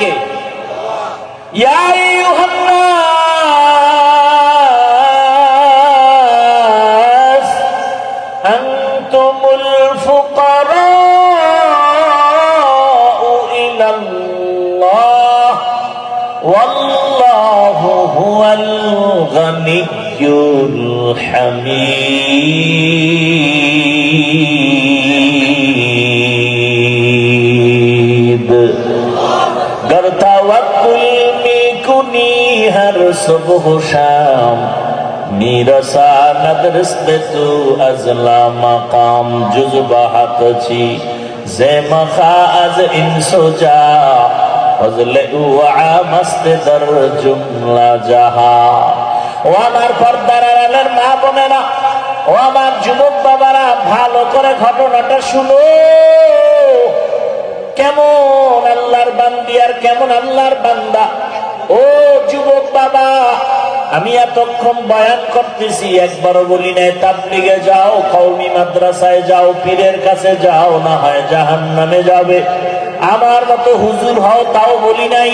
কে? ইয়া আইয়ুহান নাস আনতুমুল ফুকারাউ ইলাল্লাহ ওয়াল্লাহু হুয়াল গানিয়্যুল হামিদ। गर तवक्कुल में कुनी हर सुबह शाम मेरा सानद रिश्ते तू अजला मकाम जुज़बा हक छी ज़े मखा अज इंसोजा फजले उआ मस्त दर जुमला जहा। ও আমার পর্দার আড়ালের মা বোনেরা, ও আমার যুবক বাবারা, ভালো করে ঘটনাটা শুনো। কেমন আল্লাহর বান্দি আর কেমন আল্লাহর বান্দা। ও যুবক বাবা, আমি এতক্ষণ বয়ান করতেছি, একবারও বলি নাই তাবলীগে যাও, কওমি মাদ্রাসায় যাও, পীরের কাছে যাও, না হয় জাহান্নামে যাবে। আমার মতো হুজুর হও, তাও বলি নাই।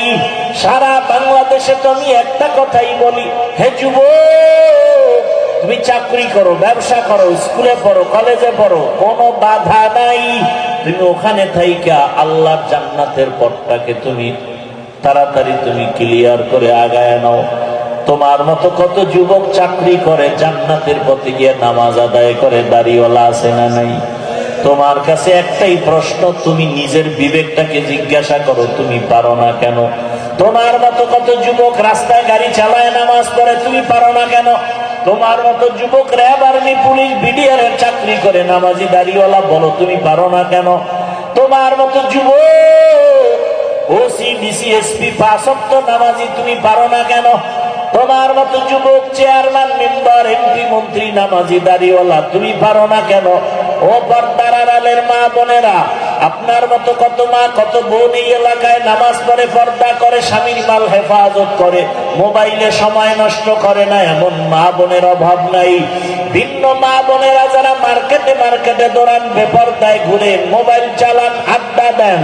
সারা বাংলাদেশে তো আমি একটা কথাই বলি, হে যুবক, তুমি চাকরি করো, ব্যবসা করো, স্কুলে পড়ো, কলেজে পড়ো, কোনো বাধা নাই। তুমি ওখানে থাইকা আল্লাহর জান্নাতের পথটাকে তুমি তাড়াতাড়ি তুমি ক্লিয়ার করে আগায় নাও। তোমার মতো কত যুবক চাকরি করে, জান্নাতের পথে গিয়ে নামাজ আদায় করে, দাড়িওয়ালা আছে না নাই? তোমার কাছে একটাই প্রশ্ন, তুমি নিজের বিবেকটাকে জিজ্ঞাসা করো, তুমি পারো না কেন? তোমার মতো কত যুবক রাস্তায় গাড়ি চালায়, নামাজ পড়ে, তুমি পারো না কেন? তোমার মতো যুবক র্যাব, আর্মি, পুলিশ, বিডিআর এর চাকরি করে, নামাজি দাড়িওয়ালা, বলো তুমি পারো না কেন? তোমার মতো যুবক ওসি, ডিসি, এসপি, 5 ওয়াক্ত নামাজি, তুমি পারো না কেন? তোমার মতো যুবক চেয়ারম্যান, মেম্বার, এমপি, মন্ত্রী, নামাজি দাড়িওয়ালা, তুমি পারো না কেন? ও পর্দার আড়ালের মা বোনেরা, আপনার মতো কত মা কত বোন এই এলাকায় নামাজ পড়ে, পর্দা করে, স্বামীর মাল হেফাজত করে, মোবাইলে সময় নষ্ট করে না, এমন মা বোনের অভাব নাই। ভিন্ন মা বোনেরা যারা মার্কেটে মার্কেটে দৌড়ান, বেপরদায় ঘুরে, মোবাইল চালান, আড্ডা দেন,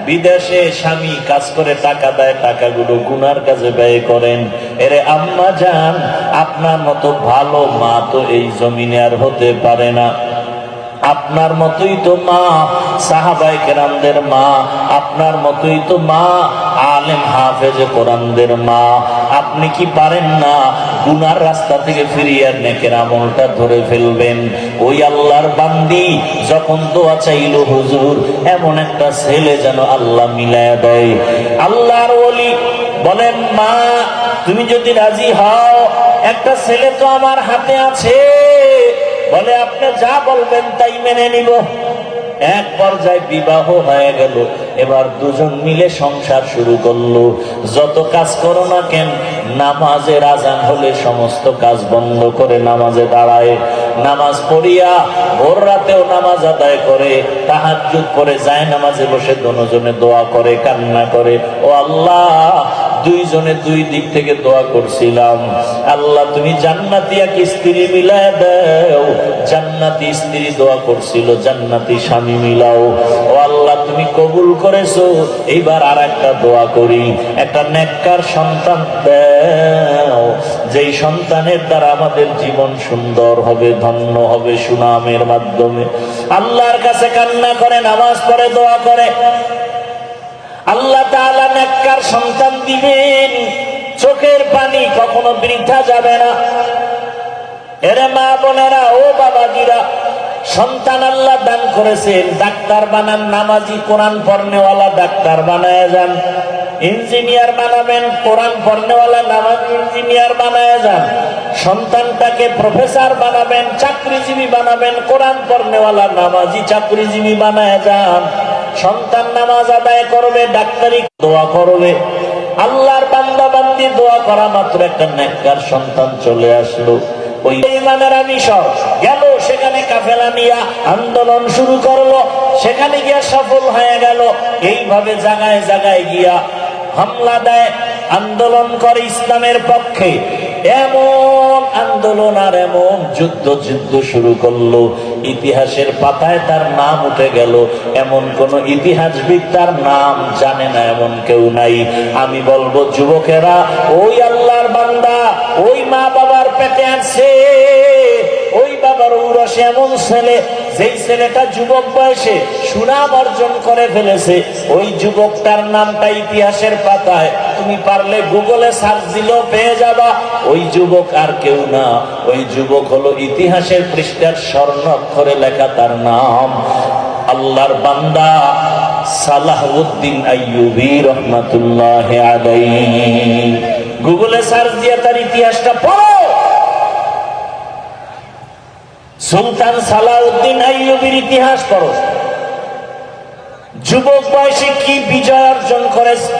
বিদেশে স্বামী কাজ করে টাকা দেয়, টাকাগুলো গুনার কাজে ব্যয় করেন। এরে আম্মা জান, আপনার মতো ভালো মা তো এই জমিনে আর হতে পারে না। আপনার মতোই তো মা সাহাবায়ে কেরামদের মা, আপনার মতোই তো মা আলেম হাফেজে কোরআনদের মা। আপনি কি পারেন না গুনার রাস্তা থেকে ফিরিয়ে নেকের আমলটা ধরে ফেলবেন? ওই আল্লাহর বান্দি যখন দোয়া চাইল, হুজুর এমন একটা ছেলে যেন আল্লাহ মিলায়া দেয়। আল্লাহর ওলি বলেন, মা তুমি যদি রাজি হও, একটা ছেলে তো আমার হাতে আছে। বলে, আপনি যা বলবেন তাই মেনে নিব। এক পর্যায়ে বিবাহ হয়ে গেল। এবার দুজন মিলে সংসার শুরু করলো। যত কাজ করো না কেন, নামাজের আজান হলে সমস্ত কাজ বন্ধ করে নামাজে দাঁড়ায়। নামাজ পড়িয়া ভোর রাতেও নামাজ আদায় করে, তাহাজ্জুদ করে যায় নামাজে বসে দুজনে দোয়া করে, কান্না করে, ও আল্লাহ, দুইজনে দুই দিক থেকে দোয়া করছিলাম, আল্লাহ তুমি জান্নাতি এক স্ত্রী মিলায় দাও। জান্নাতি স্ত্রী দোয়া করছিল, জান্নাতি স্বামী মিলাও। ও আল্লাহ তুমি কবুল করেছো, এইবার আর একটা দোয়া করি, একটা নেককার সন্তান দাও, যেই সন্তানের দ্বারা আমাদের জীবন সুন্দর হবে, ধন্য হবে সুনামের মাধ্যমে। আল্লাহর কাছে কান্না করে, নামাজ পড়ে, দোয়া করে, আল্লাহ তাআলা নেককার সন্তান দিবেন। চোখের পানি কখনো বৃথা যাবে না। এরে মা বোনেরা, ও বাবাজিরা, সন্তান আল্লাহ দান করেছেন, ডাক্তার বানান, নামাজি কোরআন পড়নেওয়ালা ডাক্তার বানায় যান। ইঞ্জিনিয়ার বানাবেন, কোরআন পড়নেওয়ালা নামাজি ইঞ্জিনিয়ার বানায় যান। সন্তানটাকে প্রফেসর বানাবেন, চাকরিজীবী বানাবেন, কোরআন পড়নেওয়ালা নামাজি চাকরিজীবী বানায় যান। সন্তান নামাজ আদায় করবে, ডাক্তারি দোয়া করবে। আল্লাহর বান্দা বান্দি দোয়া করা মাত্র একটা নেককার সন্তান চলে আসলো। ওই ইমানের মিশর গেল, সেখানে কাফেলা নিয়ে আন্দোলন শুরু করলো, সেখানে গিয়া সফল হয়ে গেল। এইভাবে জায়গায় জায়গায় গিয়া হামলা দেয়, আন্দোলন করে ইসলামের পক্ষে। এমন আন্দোলন আর এমন যুদ্ধ শুরু করলো, ইতিহাসের পাতায় তার নাম উঠে গেল, এমন কোন ইতিহাসবিদ তার নাম জানে না, এমন কেউ নাই। আমি বলবো যুবকেরা, ওই আল্লাহর বান্দা ওই মা বাবার পেটে আছে, ওই বাবার ঔরসে এমন ছেলে, যেই ছেলেটা যুবক বয়সে সুনাম অর্জন করে ফেলেছে, ওই যুবকটার নামটা ইতিহাসের পাতায় তুমি পারলে গুগলে সার্চ দিলেও পেয়ে যাবা। ওই যুবক আর কেউ না, ওই যুবক হলো ইতিহাসের পৃষ্ঠার স্বর্ণ অক্ষরে লেখা তার নাম আল্লাহর বান্দা সালাহউদ্দিন আইয়ুবী রহমাতুল্লাহ আলাইহি। গুগলে সার্চ দিয়ে তার ইতিহাসটা পড়ো। সুলতান সালাহউদ্দিন আইয়ুবীর ইতিহাস পড়ো। যুবক বয়সে কি বিজয় অর্জন করেছে।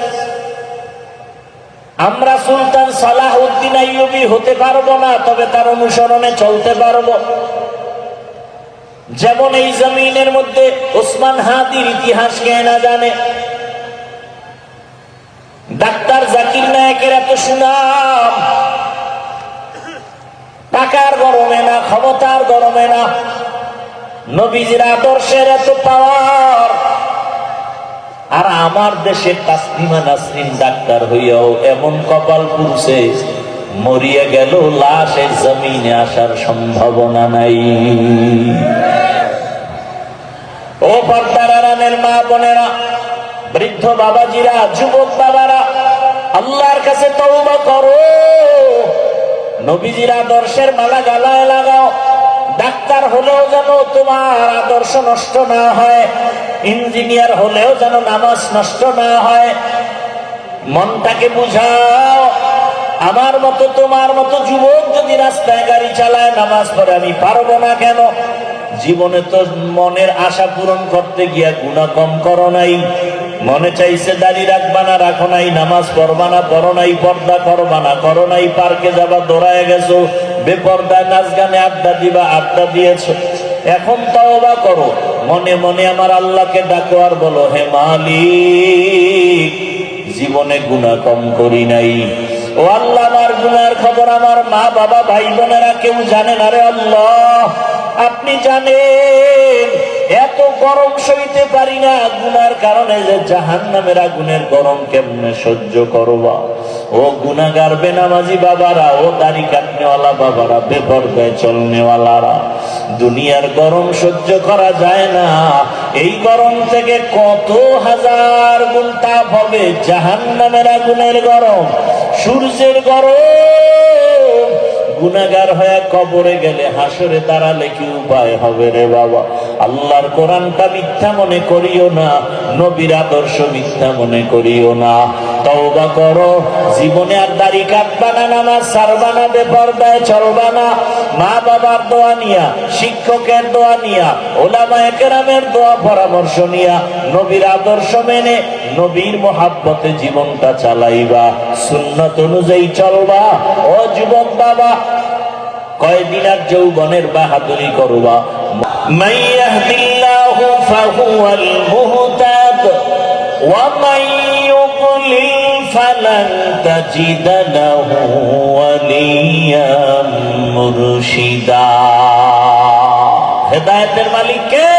আমরা সুলতান সালাহউদ্দিন আইয়ুবী হতে পারবো না, তবে তার অনুসরণে চলতে পারবো। যেমন এই জমিনের মধ্যে ওসমান হাদির ইতিহাস কে না জানে, ডাক্তার জাকির নায়েকের এত সুনাম, টাকার গরমে না, ক্ষমতার গরমে না, নবীজির আদর্শের এত পাওয়ার। আর আমার দেশে তাসলিমা নাসরিন ডাক্তার হইয়াও এমন কপাল পুরছে, মরিয়া গেল লাশের জমিনে আসার সম্ভাবনা নাই। ও পর্দার আড়ালের মা বোনেরা, বৃদ্ধ বাবাজিরা, যুবক বাবারা, আল্লাহর কাছে তওবা করো। নবীজির আদর্শের মালা গালায় লাগাও। ডাক্তার হলেও যেন তোমার আদর্শ নষ্ট না হয়, ইঞ্জিনিয়ার হলেও যেন নামাজ নষ্ট না হয়। মনটাকে বুঝাও। আমার মতো তোমার মতো যুবক যদি রাস্তায় গাড়ি চালায়, নামাজ পড়ে, আমি পারবো না কেন? জীবনে তো মনের আশা পূরণ করতে গিয়া গুনাহ কম করো নাই। মনে চাইছে দাড়ি রাখবা না, রাখো নাই। নামাজ পড়বা না, পড়ো নাই। পর্দা করবা না, করো নাই। পার্কে যাবা, দৌড়ায় গেছো। বেপর্দায় নাচ গানে আড্ডা দিবা, আড্ডা দিয়েছো। এখন তওবা করো, মনে মনে আমার আল্লাহকে ডাকো আর বলো, হে মালিক, জীবনে গুনাহ কম করি নাই। ও আল্লাহ, আমার গুনার খবর আমার মা বাবা ভাই বোনেরা কেউ জানে না রে আল্লাহ, আপনি জানেন। এত গরম সইতে পারি না গুনার কারণে, যে জাহান্নামের আগুনের গরম কেমনে সহ্য করবা। ও গুনাহগার বেনামাজি বাবারা, ও দাড়ি কাটনেওয়ালা বাবারা, বেপরদায় চলনেওয়ালারা, দুনিয়ার গরম সহ্য করা যায় না। এই গরম থেকে কত হাজার গুণ তাপ হবে জাহান্নামের আগুনের গরম, সূর্যের গরম। গুনাহগার হয়ে কবরে গেলে, হাসরে দাঁড়ালে কি উপায় হবে রে বাবা? আল্লাহর কোরআনটা মিথ্যা মনে করিও না, নবীর আদর্শ মিথ্যা মনে করিও না। তওবা করো। জীবনে আর দাড়ি কাটবা না, নামাজ ছাড়বা না, বেপরদায় চলবা না। মা বাবার দোয়া নিয়া, শিক্ষকের দোয়া নিয়া, ওলামায়ে কেরামের দোয়া পরামর্শ নিয়া, নবীর আদর্শ মেনে, নবীর মোহাব্বতে জীবনটা চালাইবা, সুন্নাত অনুযায়ী চলবা। ও যুবক বাবা, কয়দিন আর যৌবনের বাহাদুরি করবা। মান ইয়াহদিল্লাহু ফাহুয়াল মুহতাদ ওয়া মান ইউদ্লিল ফালান তাজিদা লাহু ওয়ালিয়াম মুরশিদা। হেদায়েতের মালিক কে?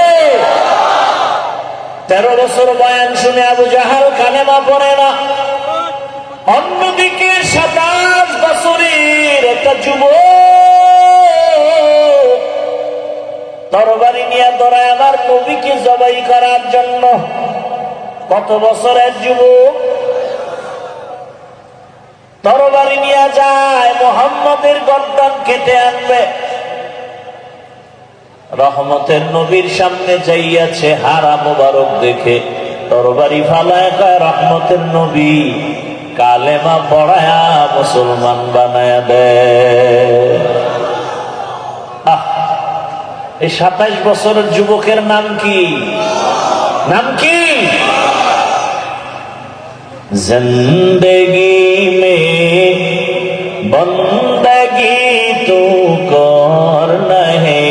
13 বছর বয়ান শুনে আবু জাহাল কালেমা পড়ে না। অন্যদিকে 27 বছরের একটা যুবক তরবারি নিয়ে দৌড়ায় আমার নবীকে জবাই করার জন্য। কত বছরের যুবক তরবারি নিয়ে যায়, মুহাম্মদের গর্দান কেটে আনবে। রহমতের নবীর সামনে যাইয়াছে, হারা মোবারক দেখে তরবারি ফালায় কয়, রহমতের নবী, কালেমা পড়ায়া মুসলমান বানায়া দেয়। এই 27 বছরের যুবকের নাম কি? নাম কি? জিন্দেগি মে বন্দগি তু করনা হে,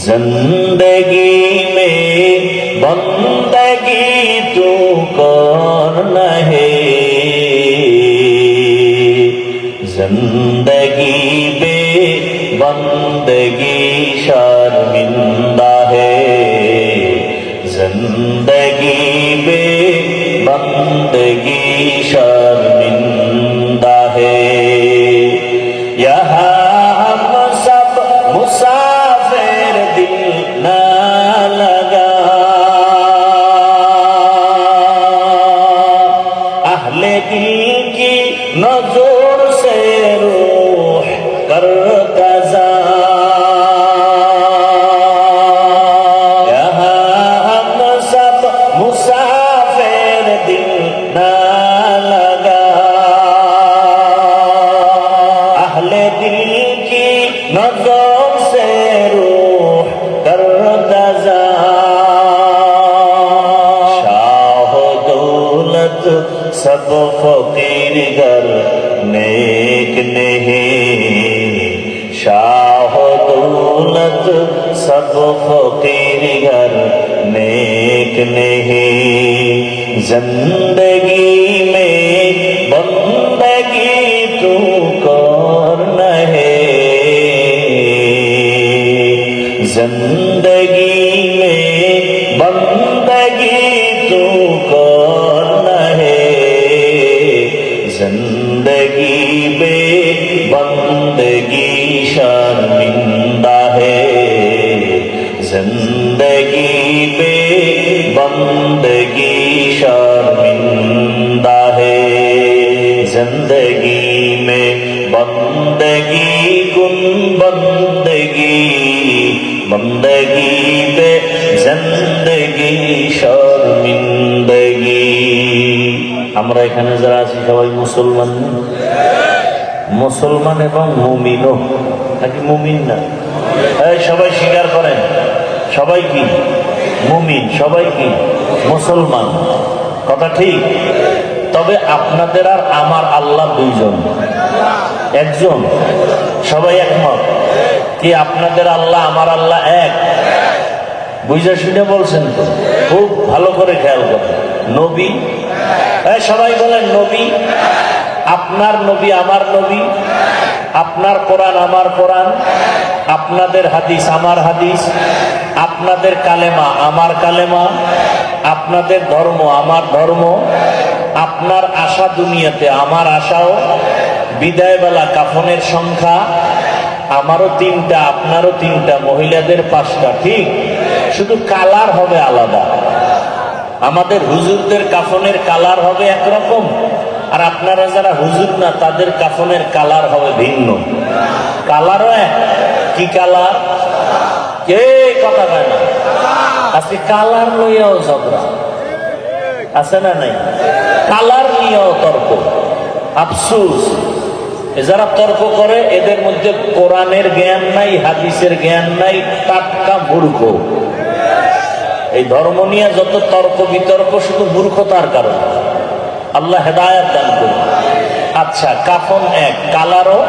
জিন্দেগি মে বন্দগি তু করনা হে, जिंदगी में जिंदगी में बंदगी शर्मिंदा है यहाँ हम सब मुसाफिर दिल ना लगा अहले दिल की नजर से रूह करता जा सब फकीर घर नेक नहीं शाह दौलत सब फकीर घर नेक नहीं जिंदगी में बंदगी तू कर नहीं जिंदगी में बंदगी तू कर जिंदगी में बंदगी शर्मिंदा है जिंदगी में बंदगी शर्मिंदा है जिंदगी में बंदगी गुन बंदगी बंदगी पे जिंदगी शर्मिंदगी আমরা এখানে যারা আছি সবাই মুসলমান মুসলমান এবং মুমিনও নাকি মুমিন না এই সবাই স্বীকার করেন সবাই কি মুমিন সবাই কি মুসলমান কথা ঠিক তবে আপনাদের আর আমার আল্লাহ দুইজন একজন সবাই একমত কি আপনাদের আল্লাহ আমার আল্লাহ এক বুঝা শুনে বলছেন তো খুব ভালো করে খেয়াল করেন নবী সবাই বলেন নবী আপনার নবী আমার নবী আপনার কোরআন আমার কোরআন আপনাদের হাদিস আমার হাদিস আপনাদের কালেমা আমার কালেমা আপনাদের ধর্ম আমার ধর্ম আপনার আশা দুনিয়াতে আমার আশাও বিদায়বেলা কাফনের সংখ্যা আমারও 3টা আপনারও 3টা মহিলাদের 5টা ঠিক শুধু কালার হবে আলাদা আমাদের হুজুরদের কাফনের কালার হবে একরকম আর আপনারা যারা হুজুর না তাদের কাফনের কালার হবে ভিন্ন কালারও এক কি কালার কে কথা কয় না আজকে কালার লইয়াও ঝগড়া আছে না নাই কালার নিয়েও তর্ক আফসোস যারা তর্ক করে এদের মধ্যে কোরআনের জ্ঞান নাই হাদিসের জ্ঞান নাই টাটকা মূর্খ এই ধর্ম নিয়ে যত তর্ক বিতর্ক শুধু মূর্খতার কারণে আল্লাহ হেদায়েত দান করুন আচ্ছা কাফন এক কালারও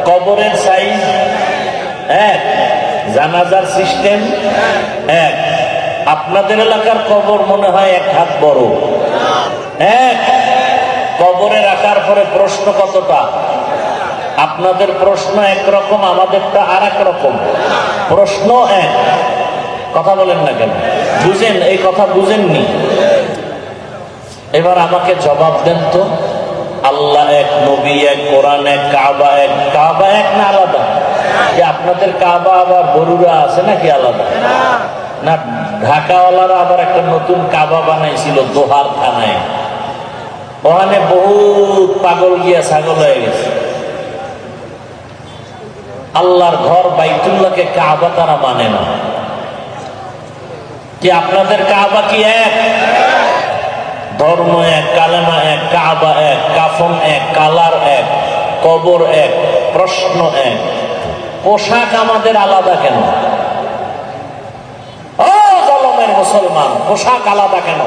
কবরের সাইজ এক জানাজার সিস্টেম এক আপনাদের এলাকার কবর মনে হয় 1 হাত বড় এক কবরে রাখার পরে প্রশ্ন কতটা আপনাদের প্রশ্ন একরকম আমাদেরটা আর এক রকম প্রশ্ন এক কথা বলেন না কেন বুঝেন এই কথা বুঝেননি এবার আমাকে জবাব দেন তো আল্লাহ এক নবী এক কোরআন এক কাবা এক না আলাদা যে আপনাদের কাবা আবার বড়ুরা আছে নাকি আলাদা না ঢাকাওয়ালারা আবার একটা নতুন কাবা বানাইছিল দোহার থানায় ওখানে বহুত পাগল গিয়া ছাগল হয়ে গেছে আল্লাহর ঘর বাইতুল্লাহকে কাবা তারা মানে না কি আপনাদের কাবা কি এক ধর্ম এক কালেমা এক কাবা এক কাফন এক কালার এক কবর এক প্রশ্ন এক পোশাক আমাদের আলাদা কেন ও জলমের মুসলমান পোশাক আলাদা কেন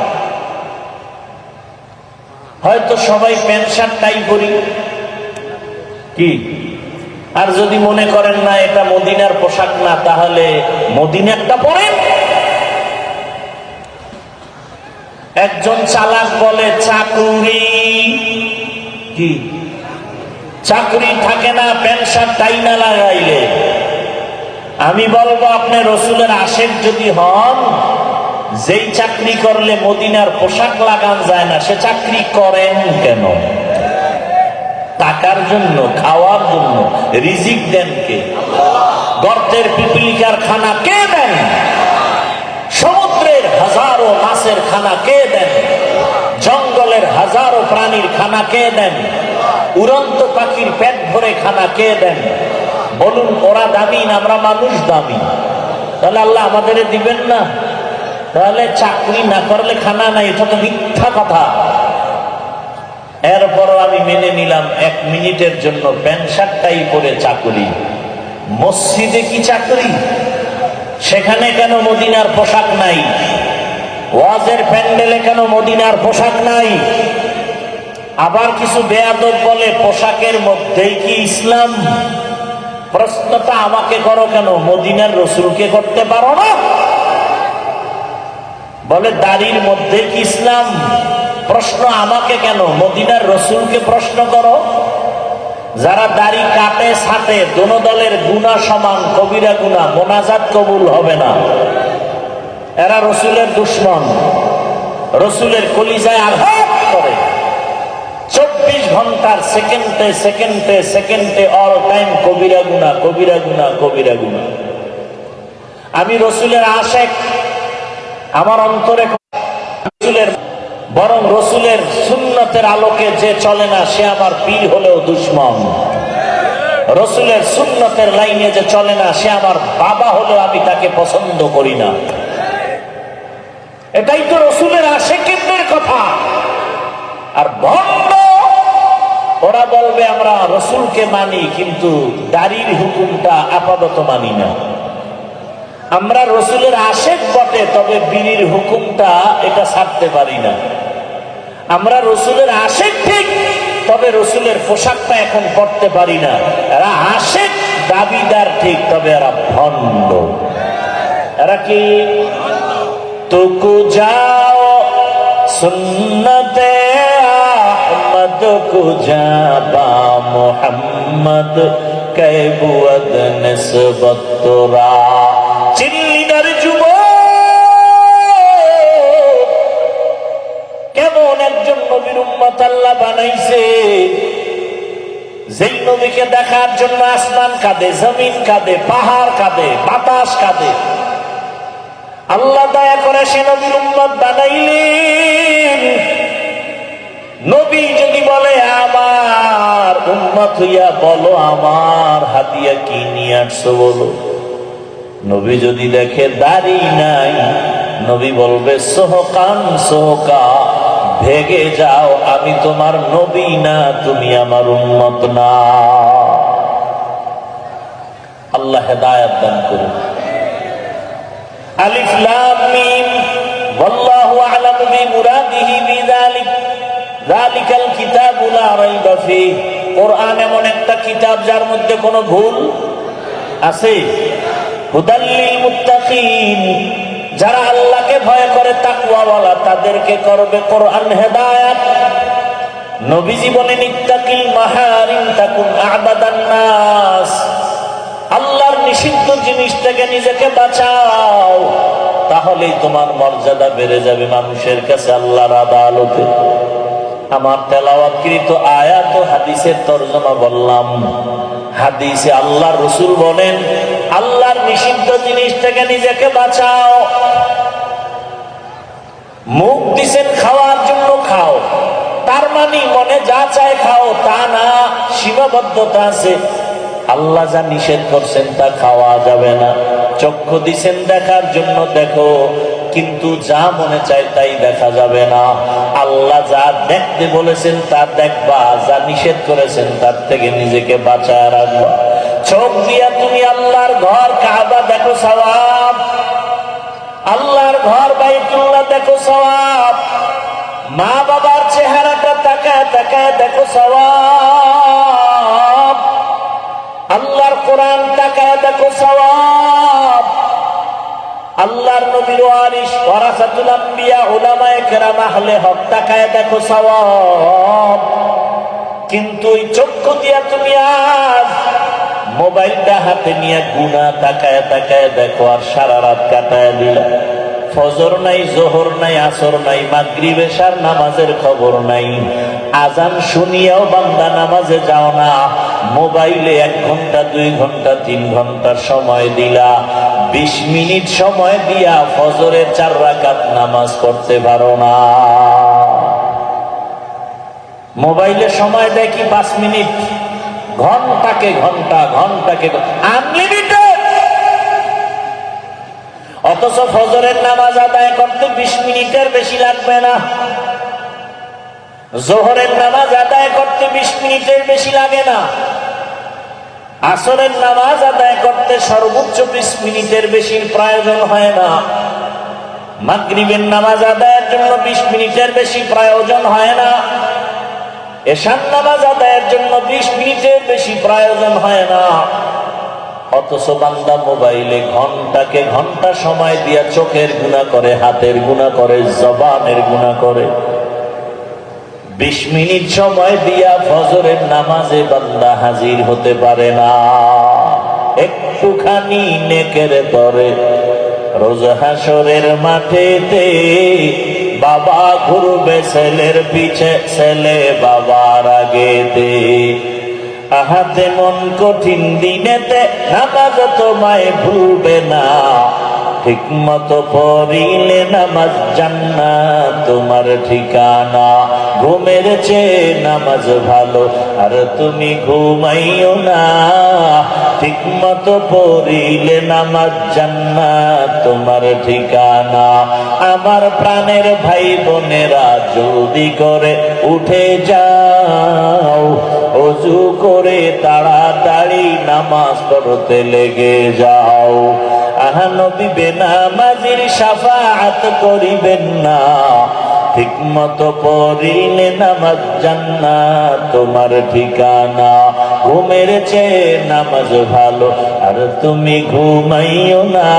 হয়তো সবাই প্যান্ট শার্ট টাই পরি কি আর যদি মনে করেন না এটা মদিনার পোশাক না তাহলে মদিনারটা পরেন একজন চালাক বলে চাকুরি কি চাকরি থাকে না প্যান্ট শার্ট টাই না লাগাইলে আমি বলবো আপনি রসুলের আশেক যদি হন যেই চাকরি করলে মদিনার পোশাক লাগান যায় না, সে চাকরি করেন কেন? টাকার জন্য, খাওয়ার জন্য। রিজিক দেন কে? গর্তের পিপিলিকার খানা কে দেন? সমুদ্রের হাজারো মাছের খানা কে দেন? জঙ্গলের হাজারো প্রাণীর খানা কে দেন? উড়ন্ত পাখির পেট ভরে খানা কে দেন? বলুন, ওরা দামি না আমরা মানুষ দামি? তাহলে আল্লাহ আমাদের দিবেন না? তাহলে চাকরি না করলে খানা নাই, এটা তো মিথ্যা কথা। এরপরও আমি মেনে নিলাম 1 মিনিটের জন্য প্যান্ট শার্টটাই পরে চাকরি। মসজিদে কি চাকরি? সেখানে কেন মদিনার পোশাক নাই? ওয়াজের প্যান্ডেলে কেন মদিনার পোশাক নাই? আবার কিছু বেয়াদব বলে পোশাকের মধ্যেই কি ইসলাম? প্রশ্নটা আমাকে করো কেন, মদিনার রসুলকে করতে পারো না? বলে দাড়ির মধ্যে কি ইসলাম? প্রশ্ন আমাকে কেন, মদিনার রসুলকে প্রশ্ন করো। যারা দাড়ি কাটে ছাটে, দোনো দলের গুনাহ সমান, কবিরা গুনাহ, মোনাজাত কবুল হবে না। এরা রসুলের দুশমন, রসুলের কলিজায় আঘাত করে। 24 ঘন্টার সেকেন্ডে সেকেন্ডে সেকেন্ডে অল টাইম কবিরা গুনাহ, কবিরা গুনাহ, কবিরা গুনাহ। আমি রসুলের আশেক, আমার অন্তরে রসুলের, বরং রসুলের সুন্নতের আলোকে যে চলে না সে আমার পীর হলেও দুশমন। রসুলের সুন্নতের লাইনে যে চলে না সে আমার বাবা হলেও আমি তাকে পছন্দ করি না। এটাই তো রসুলের আশেকের কথা। আর ভণ্ড ওরা বলবে আমরা রসুলকে মানি, কিন্তু দাড়ির হুকুমটা আপাতত মানি না। আমরা রসুলের আশেক বটে, তবে বিড়ির হুকুমটা এটা ছাড়তে পারি না। আমরা রসুলের আশেক ঠিক, তবে রসুলের পোশাকটা এখন পড়তে পারি না। এরা আশেক দাবিদার ঠিক, তবে এরা ভণ্ড। এরা কি? তুকু যাও সুন্নতে আহমদ কুজাবা মোহাম্মদ কৈবুয়দ নিসবত তোরা। চিল্লিদার যুবক, কেমন একজন নবীর উম্মত আল্লাহ বানাইছে, যেই নবীকে দেখার জন্য আসমান কাঁদে, জমিন কাঁদে, পাহাড় কাঁদে, বাতাস কাঁদে। আল্লাহ দয়া করে সে নবীর উম্মত বানাইলেন। নবী যদি বলে আমার উম্মত হইয়া বলো আমার হাদিয়া কি নিয়ে আসছো বলো। নবী যদি দেখে দাড়ি নাই, নবী বলবে সোহকান সোহকা, ভেগে যাও, আমি তোমার নবী না, তুমি আমার উম্মত না। আল্লাহ হেদায়েত দান করুন। আলিফ লাম মিম ওয়াল্লাহু আ'লামু বিমুরাদিহি বিযালিক যালিকাল কিতাবু লা রাইবা ফীহ। কোরআন এমন একটা কিতাব যার মধ্যে কোনো ভুল আছে। হুদাল লিল মুত্তাকিন, যারা আল্লাহকে ভয় করে তাকওয়াওয়ালা তাদেরকে করবে কোরআন হেদায়েত। নবীজি বলেন ইত্তাকিল মাহারিম তাকুন আ'বাদান নাস। আল্লাহর নিষিদ্ধ জিনিস থেকে নিজেকে বাঁচাও, তাহলেই তোমার মর্যাদা বেড়ে যাবে মানুষের কাছে, আল্লাহর আদালতে। আমার তেলাওয়াতকৃত আয়াত ও হাদিসের তরজমা বললাম। হাদিসে আল্লাহর রাসূল বলেন আল্লাহর নিষিদ্ধ জিনিস থেকে নিজেকে বাঁচাও। মুখ দিছেন খাওয়ার জন্য খাও, তার মানে মনে যা চায় খাও তা না, সীমাবদ্ধতা আছে। আল্লাহ যা নিষেধ করছেন তা খাওয়া যাবে না। চক্ষু দিছেন দেখার জন্য দেখো, কিন্তু যা মনে চায় তাই দেখা যাবে না। আল্লাহ যা দেখতে বলেছেন তা দেখবা, যা নিষেধ করেছেন তার থেকে নিজেকে বাঁচায় রাখবা। চোখ দিয়া তুমি আল্লাহর ঘর কাবা দেখো সওয়াব, আল্লাহর ঘর বাইতুল্লাহ দেখো সওয়াব, মা বাবার চেহারাটা তাকায় তাকায় দেখো সওয়াব, আল্লাহর কোরআন তাকায় দেখো সওয়াব, আল্লাহর নবীর ওয়ারিস ওয়ারাসাতুল আম্বিয়া উলামায়ে কেরাম আহলে হক তাকায় দেখো সওয়াব। কিন্তু ওই চক্ষু দিয়া তুমি আজ মোবাইলটা হাতে নিয়ে গুনাহ তাকায় তাকায় দেখো আর সারা রাত কাটায় দিলা। ফজর নাই, জোহর নাই, আসর নাই, মাগরিব এশার নামাজের খবর নাই। আজান শুনিয়াও বান্দা নামাজে যাও না, মোবাইলে 1 ঘন্টা 2 ঘন্টা 3 ঘন্টা সময় দিলা, 20 মিনিট সময় দিয়া ফজরের 4 রাকাত নামাজ পড়তে পারো না। মোবাইলে সময় দেয় কি 5 মিনিট, ঘন্টাকে ঘন্টা, ঘন্টাকে আনলিমিটেড। অথচ ফজরের নামাজ আদায় করতে 20 মিনিটের বেশি লাগবে না, জোহরের নামাজ আদায় করতে 20 মিনিটের বেশি লাগে না, আসরের নামাজ আদায় করতে সর্বোচ্চ 20 মিনিটের বেশি প্রয়োজন হয় না, মাগরিবের নামাজ আদায়ের জন্য 20 মিনিটের বেশি প্রয়োজন হয় না, এশার নামাজ আদায়ের জন্য 20 মিনিটের বেশি প্রয়োজন হয় না। অথচ বান্দা মোবাইলে ঘন্টাকে ঘন্টা সময় দিয়া চোখের গুনাহ করে, হাতের গুনাহ করে, জবানের গুনাহ করে। 20 মিনিট সময় দিয়া ফজরের নামাজে বান্দা হাজির হতে পারে না। একটুখানি নেকের তরে রোজ হাসরের মাঠেতে বাবা ঘুরবে ছেলের পিছে, ছেলে বাবার আগেতে। আহাতে মন কঠিন দিনেতে নামাজ তোমায় ভুলবে না, ঠিক মতো পড়িলে নামাজ জান্নাত তোমার ঠিকানা। ঘুমের চেয়ে নামাজ ভালো আর তুমি ঘুমাইও না, ঠিক মতো পড়িলে নামাজ জান্নাত তোমার ঠিকানা। আমার প্রাণের ভাই বোনেরা জলদি করে উঠে যাও, ওযু করে তাড়াতাড়ি নামাজ পড়তে লেগে যাও। আহা নবী বেনামাজির শাফাআত করিবেন না, ঠিক মতো পড়িলে নামাজ জান্নাত তোমার ঠিকানা। ঘুমের চেয়ে নামাজ ভালো আর তুমি ঘুমাইও না,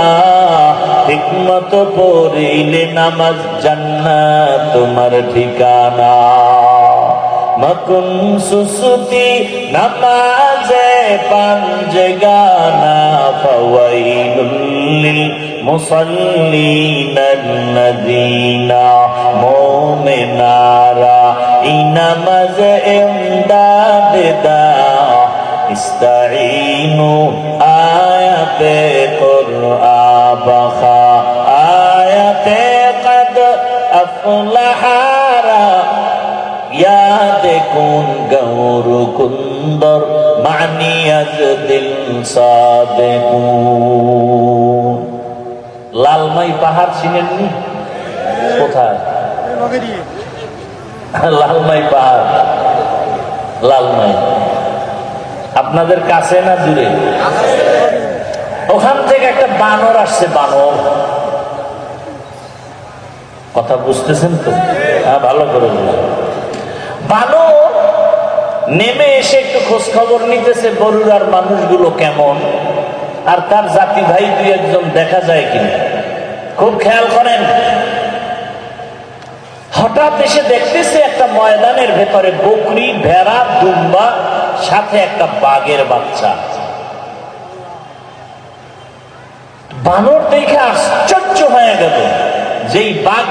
ঠিক মতো পড়িলে নামাজ জান্নাত তোমার ঠিকানা। মকুন সুসুতি নামাজে পাঞ্জগানা, ফাওয়াইলুল লিল মুসাল্লিনাল্লাযীনা মুমিনারা। এই নামাজ ইমদাদ দাও, ইস্তাঈনু আয়াতে কুরআন বাখা, আয়াতে কদ আফলাহারা ইয়াদে কুন গৌর কুন্দর মানিয়াজ দিল সাদেকুন। লালমাই পাহাড় চিনেননি? কোথায়? লালমাই পাহাড়, লালমাই আপনাদের কাছে না দূরে? ওখান থেকে একটা বানর আসছে, বানর। কথা বুঝতেছেন তো? হ্যাঁ, ভালো করে বুঝুন। বানর নেমে এসে একটু খোঁজ খবর নিতেছে বরুড়ার মানুষগুলো কেমন, আর তার জাতি ভাই 2-1 দেখা যায় কিনা, খুব খেয়াল করেন। হঠাৎ এসে দেখতেছে একটা ময়দানের ভেতরে বকরি, ভেড়া, দুম্বা, সাথে একটা বাঘের বাচ্চা। বানর দেখে আশ্চর্য হয়ে গেল, যেই বাঘ